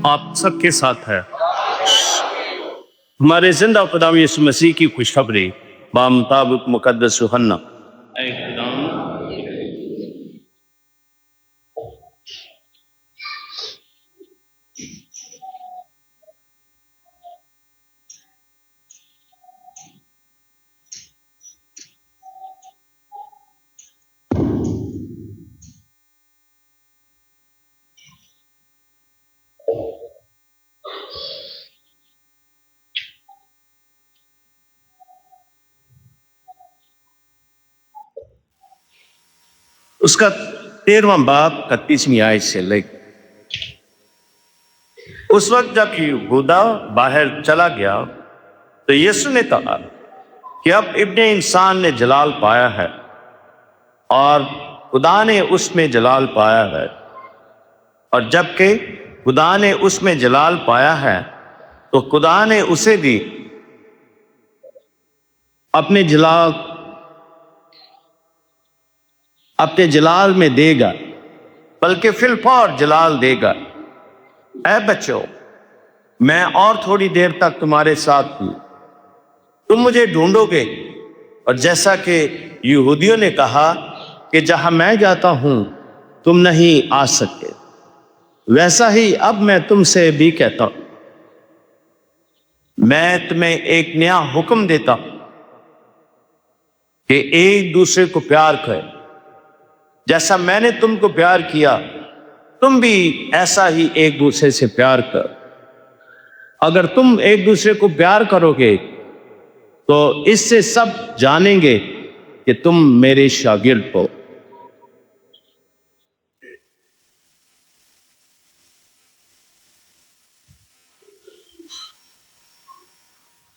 آپ سب کے ساتھ ہے۔ ہمارے زندہ خدا یسوع مسیح کی خوشخبری بمطابق مقدس یوحنا۔ اے خدا، اس کا 13واں باب 31ویں آیت سے لے اس وقت جب یہودا باہر چلا گیا تو یسوع نے کہا کہ اب ابن انسان نے جلال پایا ہے اور خدا نے اس میں جلال پایا ہے، اور جب کہ خدا نے اس میں جلال پایا ہے تو خدا نے اسے بھی اپنے جلال میں دے گا، بلکہ فی الفور جلال دے گا۔ اے بچوں، میں اور تھوڑی دیر تک تمہارے ساتھ ہوں، تم مجھے ڈھونڈو گے، اور جیسا کہ یہودیوں نے کہا کہ جہاں میں جاتا ہوں تم نہیں آ سکتے، ویسا ہی اب میں تم سے بھی کہتا ہوں۔ میں تمہیں ایک نیا حکم دیتا ہوں کہ ایک دوسرے کو پیار کرے، جیسا میں نے تم کو پیار کیا تم بھی ایسا ہی ایک دوسرے سے پیار کرو۔ اگر تم ایک دوسرے کو پیار کرو گے تو اس سے سب جانیں گے کہ تم میرے شاگرد ہو۔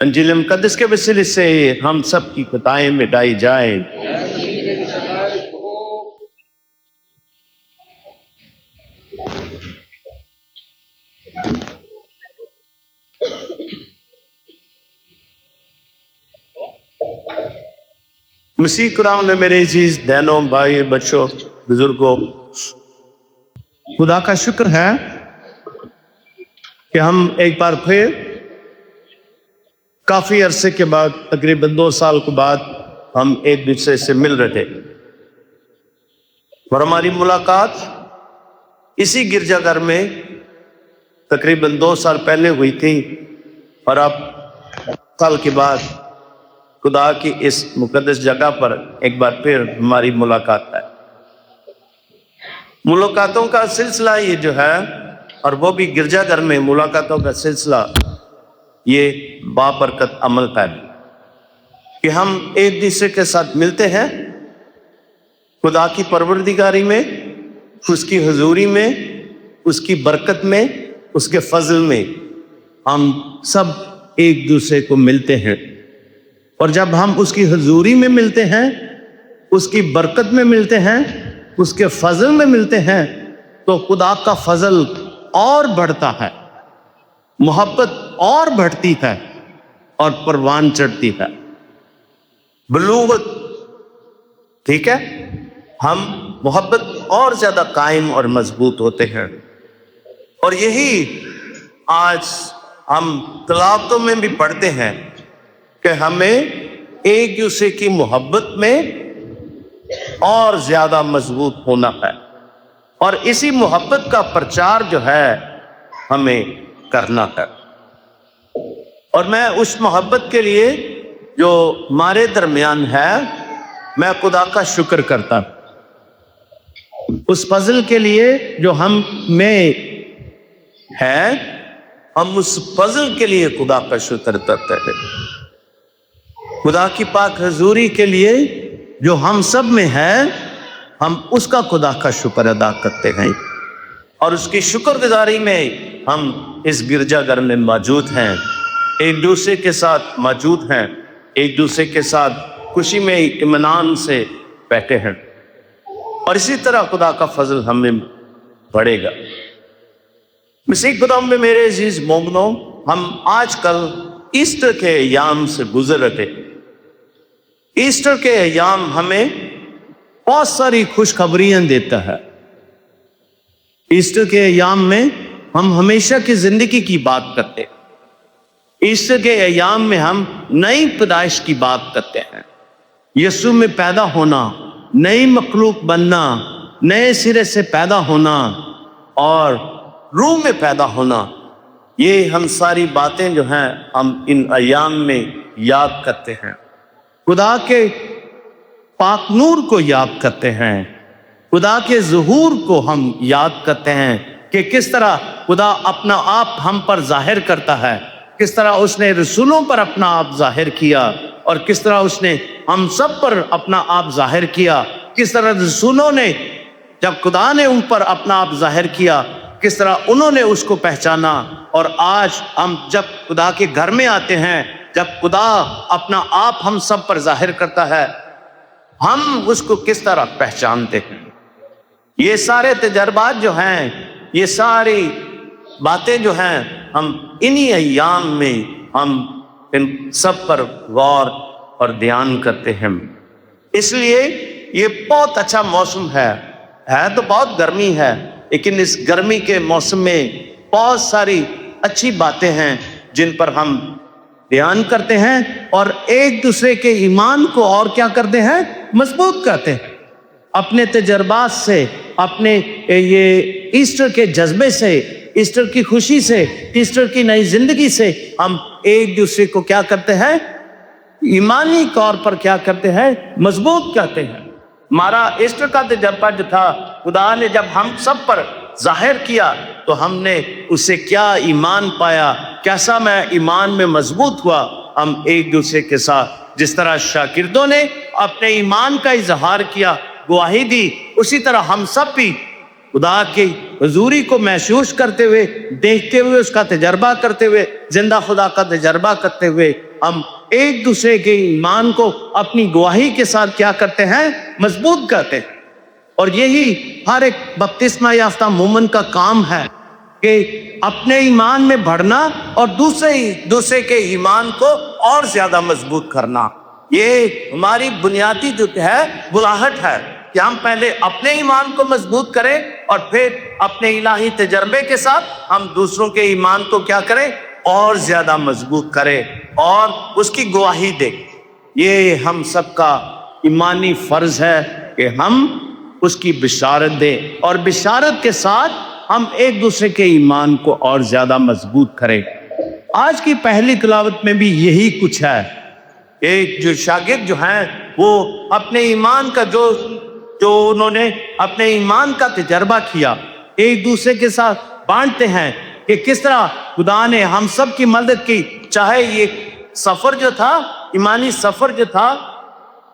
انجیل مقدس کے وسیلے سے ہم سب کی خطائیں مٹائی جائیں۔ مسیح کرام نے میرے عزیز بہنوں، بھائی، بچوں، بزرگوں، خدا کا شکر ہے کہ ہم ایک بار پھر کافی عرصے کے بعد، تقریباً 2 سال کے بعد ہم ایک دوسرے سے مل رہے، اور ہماری ملاقات اسی گرجا گھر میں تقریباً 2 سال پہلے ہوئی تھی، اور اب سال کے بعد خدا کی اس مقدس جگہ پر ایک بار پھر ہماری ملاقات ہے۔ ملاقاتوں کا سلسلہ یہ جو ہے، اور وہ بھی گرجا گھر میں ملاقاتوں کا سلسلہ، یہ بابرکت عمل ہے کہ ہم ایک دوسرے کے ساتھ ملتے ہیں خدا کی پروردگاری میں، اس کی حضوری میں، اس کی برکت میں، اس کے فضل میں ہم سب ایک دوسرے کو ملتے ہیں، اور جب ہم اس کی حضوری میں ملتے ہیں، اس کی برکت میں ملتے ہیں، اس کے فضل میں ملتے ہیں، تو خدا کا فضل اور بڑھتا ہے، محبت اور بڑھتی ہے، اور پروان چڑھتی ہے، بلوغت، ٹھیک ہے، ہم محبت اور زیادہ قائم اور مضبوط ہوتے ہیں۔ اور یہی آج ہم تلاوتوں میں بھی پڑھتے ہیں کہ ہمیں ایک دوسرے کی محبت میں اور زیادہ مضبوط ہونا ہے، اور اسی محبت کا پرچار جو ہے ہمیں کرنا ہے۔ اور میں اس محبت کے لیے جو ہمارے درمیان ہے، میں خدا کا شکر کرتا ہوں، اس فضل کے لیے جو ہم میں ہے، ہم اس فضل کے لیے خدا کا شکر کرتے ہیں، خدا کی پاک حضوری کے لیے جو ہم سب میں ہے، ہم اس کا خدا کا شکر ادا کرتے ہیں، اور اس کی شکر گزاری میں ہم اس گرجا گھر میں موجود ہیں، ایک دوسرے کے ساتھ موجود ہیں، ایک دوسرے کے ساتھ خوشی میں اطمینان سے بیٹھے ہیں، اور اسی طرح خدا کا فضل ہمیں بڑھے گا۔ مسیح خدا میں میرے عزیز مومنوں، ہم آج کل ایسٹر کے ایام سے گزر رہے۔ ایسٹر کے ایام ہمیں بہت ساری خوشخبریاں دیتا ہے۔ ایسٹر کے ایام میں ہم ہمیشہ کی زندگی کی بات کرتے ہیں۔ ایسٹر کے ایام میں ہم نئی پیدائش کی بات کرتے ہیں، یسوع میں پیدا ہونا، نئی مخلوق بننا، نئے سرے سے پیدا ہونا اور روح میں پیدا ہونا۔ یہ ہم ساری باتیں جو ہیں ہم ان ایام میں یاد کرتے ہیں، خدا کے پاک نور کو یاد کرتے ہیں، خدا کے ظہور کو ہم یاد کرتے ہیں کہ کس طرح خدا اپنا آپ ہم پر ظاہر کرتا ہے، کس طرح اس نے رسولوں پر اپنا آپ ظاہر کیا اور کس طرح اس نے ہم سب پر اپنا آپ ظاہر کیا، کس طرح رسولوں نے جب خدا نے ان پر اپنا آپ ظاہر کیا کس طرح انہوں نے اس کو پہچانا، اور آج ہم جب خدا کے گھر میں آتے ہیں، جب خدا اپنا آپ ہم سب پر ظاہر کرتا ہے، ہم اس کو کس طرح پہچانتے ہیں۔ یہ سارے تجربات جو ہیں، یہ ساری باتیں جو ہیں، ہم انہی ایام میں ہم ان سب پر غور اور دھیان کرتے ہیں۔ اس لیے یہ بہت اچھا موسم ہے تو بہت گرمی ہے، لیکن اس گرمی کے موسم میں بہت ساری اچھی باتیں ہیں جن پر ہم دھیان کرتے ہیں اور ایک دوسرے کے ایمان کو اور کیا کرتے ہیں، مضبوط کرتے ہیں۔ اپنے تجربات سے، اپنے یہ ایسٹر کے جذبے سے، ایسٹر کی خوشی سے، ایسٹر کی نئی زندگی سے ہم ایک دوسرے کو کیا کرتے ہیں، ایمانی طور پر کیا کرتے ہیں، مضبوط کرتے ہیں۔ ہمارا ایسٹر کا تجربہ جو تھا، خدا نے جب ہم سب پر ظاہر کیا تو ہم نے اس سے کیا ایمان پایا، کیسا میں ایمان میں مضبوط ہوا۔ ہم ایک دوسرے کے ساتھ جس طرح شاگردوں نے اپنے ایمان کا اظہار کیا، گواہی دی، اسی طرح ہم سب بھی خدا کی حضوری کو محسوس کرتے ہوئے، دیکھتے ہوئے، اس کا تجربہ کرتے ہوئے، زندہ خدا کا تجربہ کرتے ہوئے، ہم ایک دوسرے کے ایمان کو اپنی گواہی کے ساتھ کیا کرتے ہیں، مضبوط کرتے ہیں۔ اور یہی ہر ایک بپتسمہ یافتہ مومن کا کام ہے کہ اپنے ایمان میں بڑھنا اور دوسرے کے ایمان کو اور زیادہ مضبوط کرنا۔ یہ ہماری بنیادی جو ہے بلاہٹ ہے کہ ہم پہلے اپنے ایمان کو مضبوط کریں اور پھر اپنے الہی تجربے کے ساتھ ہم دوسروں کے ایمان کو کیا کریں، اور زیادہ مضبوط کریں اور اس کی گواہی دیں۔ یہ ہم سب کا ایمانی فرض ہے کہ ہم اس کی بشارت دیں اور بشارت کے ساتھ ہم ایک دوسرے کے ایمان کو اور زیادہ مضبوط کریں۔ آج کی پہلی تلاوت میں بھی یہی کچھ ہے۔ ایک جو شاگرد جو ہیں وہ اپنے ایمان کا جو انہوں نے اپنے ایمان کا تجربہ کیا، ایک دوسرے کے ساتھ بانٹتے ہیں کہ کس طرح خدا نے ہم سب کی مدد کی۔ چاہے یہ سفر جو تھا، ایمانی سفر جو تھا،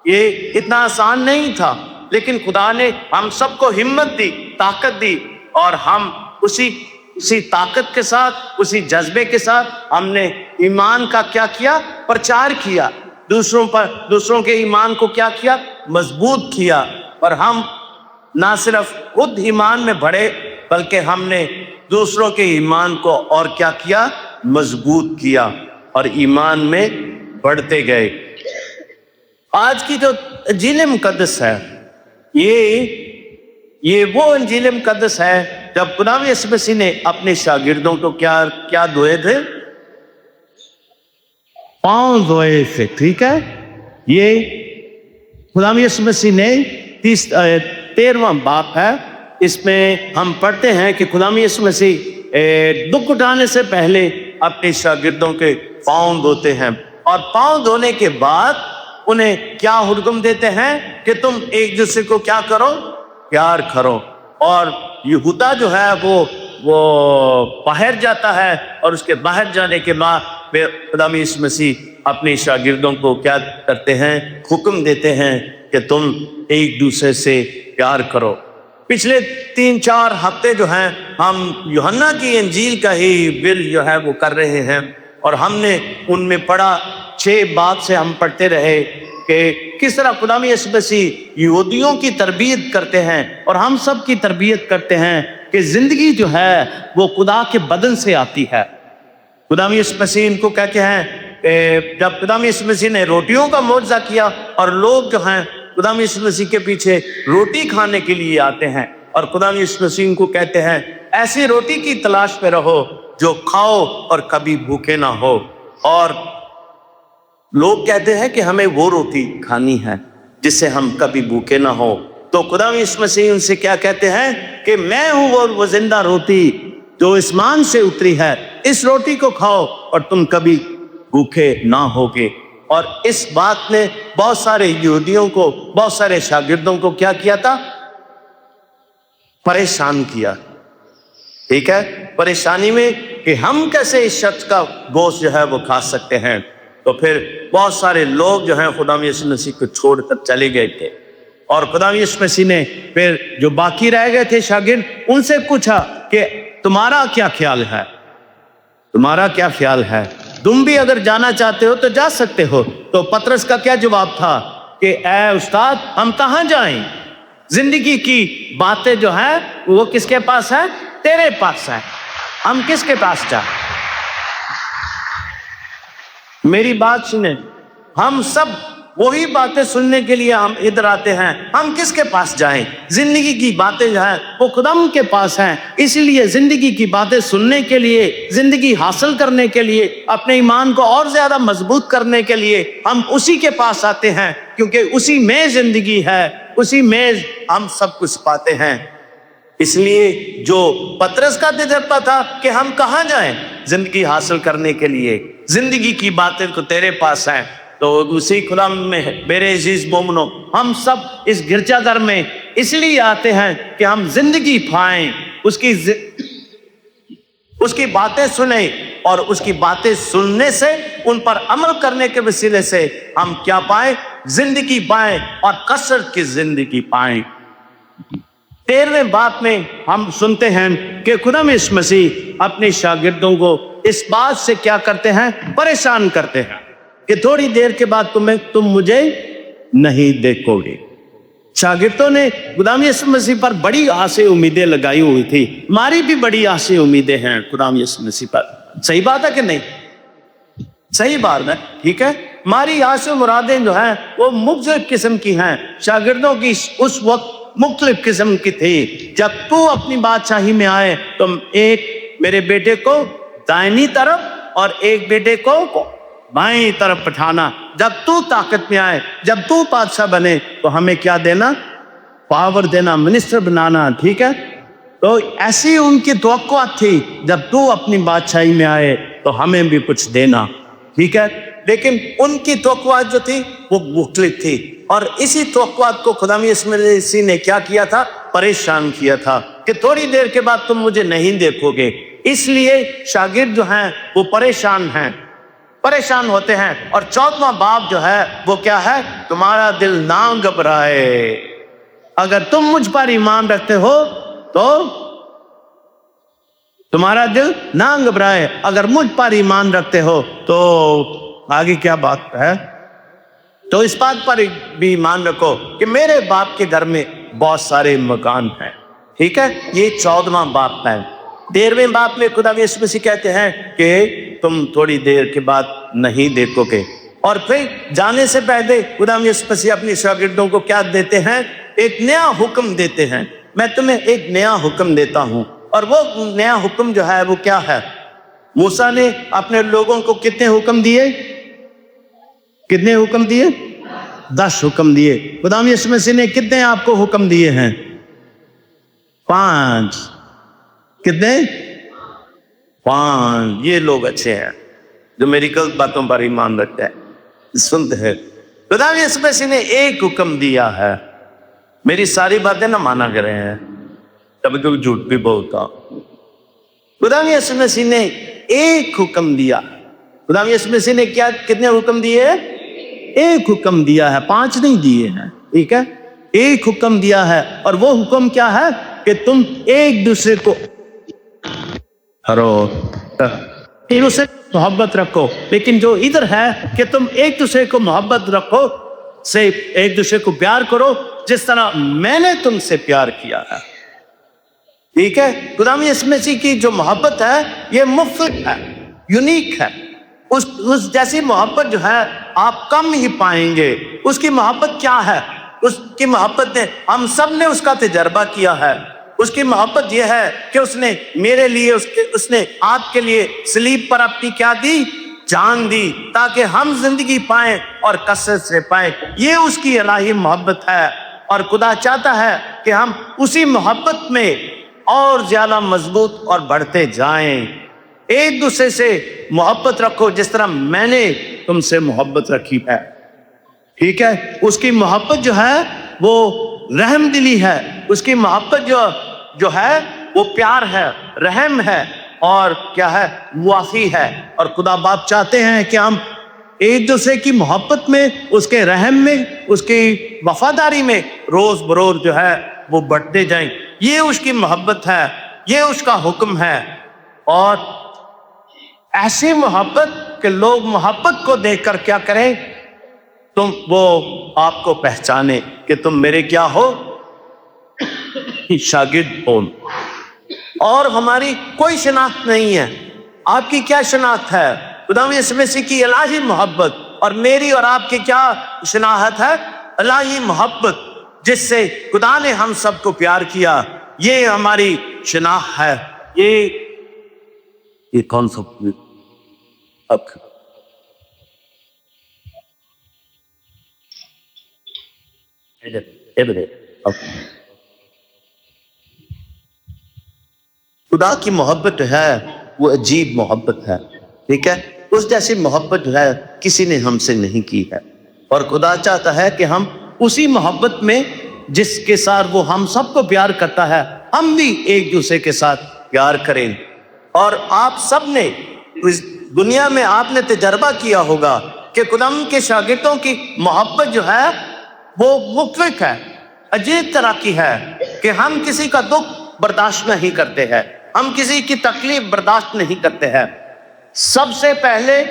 یہ اتنا آسان نہیں تھا، لیکن خدا نے ہم سب کو ہمت دی، طاقت دی، اور ہم اسی طاقت کے ساتھ، اسی جذبے کے ساتھ ہم نے ایمان کا کیا کیا، پرچار کیا، دوسروں کے ایمان کو کیا کیا، مضبوط کیا۔ اور ہم نہ صرف خود ایمان میں بڑھے بلکہ ہم نے دوسروں کے ایمان کو اور کیا کیا، مضبوط کیا اور ایمان میں بڑھتے گئے۔ آج کی جو انجیل مقدس ہے، یہ وہ انجیل مقدس ہے جب خدا یسوع مسیح نے اپنے شاگردوں کو کیا دھوئے تھے، پاؤں دھوئے تھے، ٹھیک ہے۔ یہ خدا یسوع مسیح نے 13واں باب ہے، اس میں ہم پڑھتے ہیں کہ خدا یسوع مسیح دکھ اٹھانے سے پہلے اپنے شاگردوں کے پاؤں دھوتے ہیں، اور پاؤں دھونے کے بعد انہیں کیا حکم دیتے ہیں کہ تم ایک دوسرے کو کیا کرو، پیار کرو۔ اور یہودا جو ہے وہ باہر جاتا ہے، اور اس کے باہر جانے کے بعد پھر خدا یسوع مسیح اپنے شاگردوں کو کیا کرتے ہیں، حکم دیتے ہیں کہ تم ایک دوسرے سے پیار کرو۔ پچھلے 3-4 ہفتے جو ہیں ہم یوحنا کی انجیل کا ہی بل جو ہے وہ کر رہے ہیں، اور ہم نے ان میں پڑھا 6 باب سے ہم پڑھتے رہے کہ کس طرح خدا یسوع مسیح یہودیوں کی تربیت کرتے ہیں اور ہم سب کی تربیت کرتے ہیں کہ زندگی جو ہے وہ خدا کے بدن سے آتی ہے۔ خدا یسوع مسیح ان کو کہتے ہیں جب خدا یسوع مسیح نے روٹیوں کا معجزہ کیا اور لوگ جو ہیں خدا یسوع مسیح کے پیچھے روٹی کھانے کے لیے آتے ہیں، اور خدا یسوع مسیح کو کہتے ہیں ایسی روٹی کی تلاش میں رہو جو کھاؤ اور کبھی بھوکے نہ ہو. اور لوگ کہتے ہیں کہ ہمیں وہ روٹی کھانی ہے جس سے ہم کبھی بھوکے نہ ہو. تو خدا یسوع مسیح ان سے کیا کہتے ہیں کہ میں ہوں وہ زندہ روٹی جو اسمان سے اتری ہے. اس روٹی کو کھاؤ اور تم کبھی بھوکے نہ ہوگے. اور اس بات نے بہت سارے یہودیوں کو، بہت سارے شاگردوں کو کیا کیا تھا؟ پریشان کیا. ٹھیک ہے، پریشانی میں کہ ہم کیسے اس شخص کا گوشت جو ہے وہ کھا سکتے ہیں. تو پھر بہت سارے لوگ جو ہیں خدا یسوع مسیح کو چھوڑ کر چلے گئے تھے. اور خدا یسوع مسیح نے پھر جو باقی رہ گئے تھے شاگرد، ان سے پوچھا کہ تمہارا کیا خیال ہے؟ تمہارا کیا خیال ہے؟ تم بھی اگر جانا چاہتے ہو تو جا سکتے ہو. تو پطرس کا کیا جواب تھا کہ اے استاد ہم کہاں جائیں؟ زندگی کی باتیں جو ہیں وہ کس کے پاس ہے؟ تیرے پاس ہے. ہم کس کے پاس جائیں؟ میری بات سنیں، ہم سب وہی باتیں سننے کے لیے ہم ادھر آتے ہیں. ہم کس کے پاس جائیں؟ زندگی کی باتیں جو ہیں وہ خدا کے پاس ہیں. اسی لیے زندگی کی باتیں سننے کے لیے، زندگی حاصل کرنے کے لیے، اپنے ایمان کو اور زیادہ مضبوط کرنے کے لیے ہم اسی کے پاس آتے ہیں، کیونکہ اسی میں زندگی ہے، اسی میں ہم سب کچھ پاتے ہیں. اس لیے جو پطرس کا تجربہ تھا کہ ہم کہاں جائیں زندگی حاصل کرنے کے لیے، زندگی کی باتیں تو تیرے پاس ہیں. تو اسی خدا میں میرے عزیز مومنو، ہم سب اس گرجا گھر میں اس لیے آتے ہیں کہ ہم زندگی پائیں، اس کی باتیں سنیں، اور اس کی باتیں سننے سے ان پر عمل کرنے کے وسیلے سے ہم کیا پائیں؟ زندگی پائیں، اور کثرت کی زندگی پائیں. 13ویں بات میں ہم سنتے ہیں کہ خدا یسوع مسیح اپنے شاگردوں کو اس بات سے کیا کرتے ہیں؟ پریشان کرتے ہیں کہ تھوڑی دیر کے بعد تم مجھے نہیں دیکھو گے. شاگردوں نے خدا یسوع مسیح پر بڑی آسیں امیدیں لگائی ہوئی تھی. ہماری بھی بڑی آسیں امیدیں ہیں خدا یسوع مسیح پر. صحیح بات ہے کہ نہیں؟ صحیح بات ہے، ٹھیک ہے. ہماری آسیں مرادیں جو ہیں وہ مختلف قسم کی ہیں. شاگردوں کی اس وقت مختلف قسم کی تھی. جب تو اپنی بادشاہی میں آئے تو ایک میرے بیٹے کو دائنی طرف اور ایک بیٹے کو بائیں طرف بٹھانا. جب تو طاقت میں آئے، جب تو بادشاہ بنے تو ہمیں کیا دینا؟ پاور دینا، منسٹر بنانا. ٹھیک ہے، تو ایسی ان کی توقعات تھی جب تو اپنی بادشاہی میں آئے تو ہمیں بھی کچھ دینا. ٹھیک ہے، لیکن ان کی توقعات جو تھی وہ مختلف تھی. اور اسی توقعات کو خدا یسوع مسیح نے کیا کیا تھا؟ پریشان کیا تھا کہ تھوڑی دیر کے بعد تم مجھے نہیں دیکھو گے. اس لیے شاگرد جو ہیں وہ پریشان ہیں، پریشان ہوتے ہیں. اور 14واں باب جو ہے وہ کیا ہے؟ تمہارا دل نہ گھبرائے. اگر تم مجھ پر ایمان رکھتے ہو تو تمہارا دل نہ گھبرائے. اگر مجھ پر ایمان رکھتے ہو تو آگے کیا بات ہے؟ تو اس بات پر بھی ایمان رکھو کہ میرے باپ کے گھر میں بہت سارے مکان ہیں. ٹھیک ہے، یہ 14واں باب ہے. 13ویں باب میں خدا یسوع مسیح کہتے ہیں کہ تم تھوڑی دیر کے بعد نہیں دیکھو گے. اور پھر جانے سے پہلے خدا یسوع مسیح اپنے شاگردوں کو کیا دیتے ہیں؟ ایک نیا حکم دیتے ہیں. میں تمہیں ایک نیا حکم دیتا ہوں. اور وہ نیا حکم جو ہے وہ کیا ہے؟ موسیٰ نے اپنے لوگوں کو کتنے حکم دیے؟ کتنے حکم دیے؟ 10 حکم دیے. خدا یسوع مسیح نے کتنے آپ کو حکم دیے ہیں؟ 5. کتنے؟ 5. یہ لوگ اچھے ہیں جو میری غلط باتوں پر ایمان رکھتے ہیں، سنتے ہیں. خدا یسوع مسیح نے ایک حکم دیا ہے. میری ساری باتیں نہ مانا کرے ہیں، کبھی کبھی جھوٹ بھی بولتا. خدا یسوع مسیح نے ایک حکم دیا. خدا یسوع مسیح نے کیا کتنے حکم دیے؟ ایک حکم دیا ہے، 5 نہیں دیے ہیں. ٹھیک ہے، ایک حکم دیا ہے. اور وہ حکم کیا ہے؟ کہ تم ایک دوسرے کو محبت رکھو. لیکن جو ادھر ہے کہ تم ایک دوسرے کو محبت رکھو، سے ایک دوسرے کو پیار کرو جس طرح میں نے تم سے پیار کیا ہے. ٹھیک ہے، خدا یسوع مسیح کی جو محبت ہے یہ مختلف ہے، یونیک ہے. اس جیسی محبت جو ہے آپ کم ہی پائیں گے. اس کی محبت کیا ہے؟ اس کی محبت نے ہم سب نے اس کا تجربہ کیا ہے. اس کی محبت یہ ہے کہ اس نے میرے لیے اس نے آپ کے لیے صلیب پر اپنی کیا دی؟ جان دی، تاکہ ہم زندگی پائیں اور کثرت سے پائیں۔ یہ اس کی الہی محبت ہے، اور خدا چاہتا ہے کہ ہم اسی محبت میں اور زیادہ مضبوط اور بڑھتے جائیں۔ ایک دوسرے سے محبت رکھو جس طرح میں نے تم سے محبت رکھی ہے، ٹھیک ہے؟ اس کی محبت جو ہے وہ رحم دلی ہے، اس کی محبت جو ہے وہ پیار ہے، رحم ہے، اور کیا ہے؟ معافی ہے۔ اور خدا باپ چاہتے ہیں کہ ہم ایک دوسرے کی محبت میں، اس کے رحم میں، اس کی وفاداری میں روز بروز جو ہے وہ بڑھتے جائیں۔ یہ اس کی محبت ہے، یہ اس کا حکم ہے، اور ایسی محبت کہ لوگ محبت کو دیکھ کر کیا کریں؟ وہ آپ کو پہچانے کہ تم میرے کیا ہو؟ شاگرد ہو۔ اور ہماری کوئی شناخت نہیں ہے۔ آپ کی کیا شناخت ہے؟ خدا یسوع مسیح کی الہی محبت، اور میری اور آپ کی کیا شناخت ہے؟ الہی محبت، جس سے خدا نے ہم سب کو پیار کیا۔ یہ ہماری شناخت ہے۔ یہ کون سا اب خدا کی محبت ہے وہ عجیب محبت ہے، ٹھیک ہے؟ اس جیسی محبت جو ہے کسی نے ہم سے نہیں کی ہے، اور خدا چاہتا ہے کہ ہم اسی محبت میں جس کے ساتھ وہ ہم سب کو پیار کرتا ہے، ہم بھی ایک دوسرے کے ساتھ پیار کریں۔ اور آپ سب نے اس دنیا میں آپ نے تجربہ کیا ہوگا کہ خداوند کے شاگردوں کی محبت جو ہے وہ مختلف ہے، عجیب طرح کی ہے، کہ ہم کسی کا دکھ برداشت نہیں کرتے ہیں، ہم کسی کی تکلیف برداشت نہیں کرتے ہیں۔ سب سے پہلے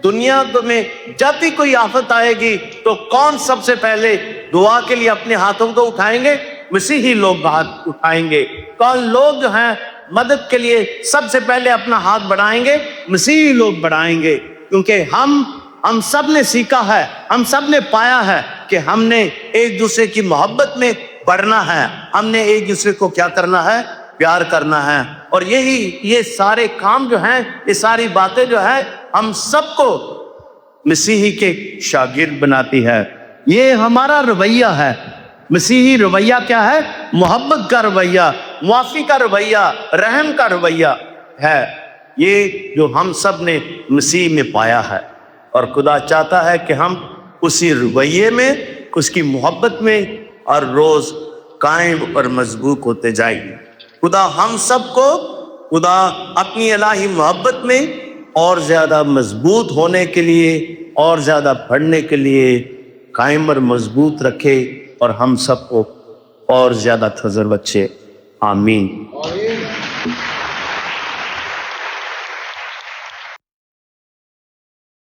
دنیا میں جب بھی کوئی آفت آئے گی تو کون سب سے پہلے دعا کے لیے اپنے ہاتھوں کو اٹھائیں گے؟ مسیحی لوگ ہاتھ اٹھائیں گے۔ کون لوگ جو ہیں مدد کے لیے سب سے پہلے اپنا ہاتھ بڑھائیں گے؟ مسیحی لوگ بڑھائیں گے، کیونکہ ہم سب نے سیکھا ہے، ہم سب نے پایا ہے کہ ہم نے ایک دوسرے کی محبت میں بڑھنا ہے، ہم نے ایک دوسرے کو کیا کرنا ہے؟ پیار کرنا ہے۔ اور یہ سارے کام جو ہیں، یہ ساری باتیں جو ہیں، ہم سب کو مسیحی کے شاگرد بناتی ہے۔ یہ ہمارا رویہ ہے۔ مسیحی رویہ کیا ہے؟ محبت کا رویہ، معافی کا رویہ، رحم کا رویہ ہے۔ یہ جو ہم سب نے مسیح میں پایا ہے، اور خدا چاہتا ہے کہ ہم اسی رویے میں، اس کی محبت میں اور روز قائم اور مضبوط ہوتے جائیں۔ خدا ہم سب کو اپنی الہی محبت میں اور زیادہ مضبوط ہونے کے لیے اور زیادہ بڑھنے کے لیے قائم اور مضبوط رکھے، اور ہم سب کو اور زیادہ تجربہ بخشے۔ آمین۔